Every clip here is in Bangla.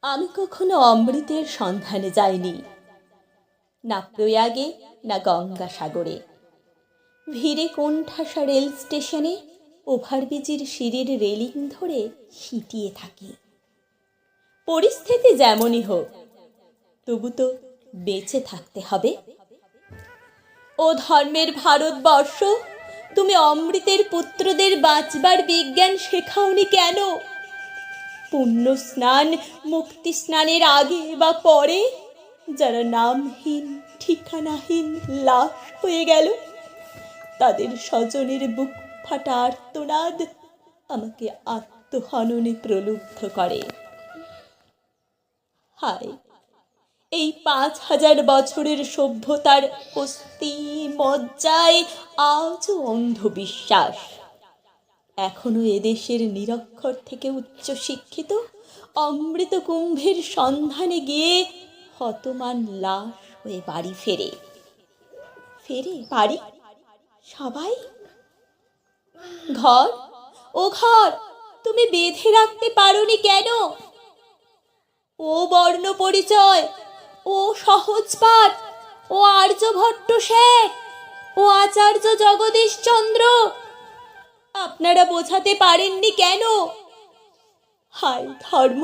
আমি কখনো অমৃতের সন্ধানে যাইনি, না প্রয়াগে না গঙ্গাসাগরে। ভিড়ে কোণঠাসা রেল স্টেশনে ওভারব্রিজের সিঁড়ির রেলিং ধরে সিটিয়ে থাকি। পরিস্থিতি যেমনই হোক, তবু তো বেঁচে থাকতে হবে। ও ধর্মের ভারতবর্ষ, তুমি অমৃতের পুত্রদের বাঁচবার বিজ্ঞান শেখাওনি কেন? পুণ্য স্নান মুক্তি স্নানের আগে বা পরে যারা নামহীন ঠিকানাহীন লাশ হয়ে গেল, তাদের স্বজনের বুক ফাটা আর্তনাদ আমাকে আত্মহননে প্রলুব্ধ করে। হায়, এই 5,000 বছরের সভ্যতার অস্থি মজ্জায় আজও অন্ধবিশ্বাস। এখনো এদেশের নিরক্ষর থেকে উচ্চ শিক্ষিত অমৃত কুম্ভের সন্ধানে গিয়ে হতমান লাশ হয়ে বাড়ি ফেরে বাড়ি সবাই। ঘর, ও ঘর তুমি বেঁধে রাখতে পারোনি কেন? ও বর্ণ পরিচয়, ও সহজপাঠ, ও আর্যভট্ট শেখ, ও আচার্য জগদীশচন্দ্র, আপনারা বোঝাতে পারেননি কেন? হায় ধর্ম,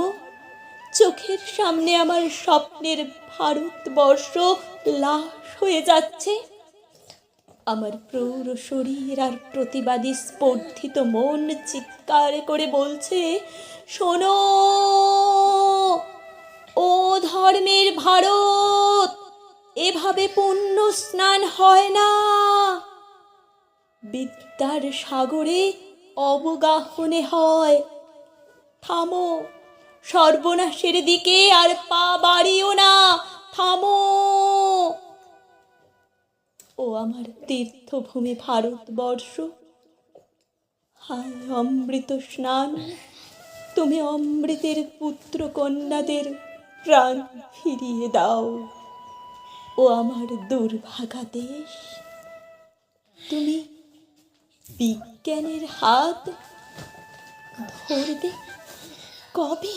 চোখের সামনে আমার স্বপ্নের ভারতবর্ষ লাশ হয়ে যাচ্ছে। আমার প্রৌঢ় শরীর আর প্রতিবাদী স্পর্ধিত মন চিৎকার করে বলছে, শোনো ও ধর্মের ভারত, এভাবে পুণ্য স্নান হয় না। বিদ্যার সাগরে অবগাহনে হয়। থামো, সর্বনাশের দিকে আর পা বাড়িও না, থামো। ও আমার তীর্থভূমি ভারতবর্ষ, হায় অমৃত স্নান, তুমি অমৃতের পুত্র কন্যাদের প্রাণ ফিরিয়ে দাও। ও আমার দুর্ভাগা দেশ, তুমি বিজ্ঞানের হাত ধরবে কবে?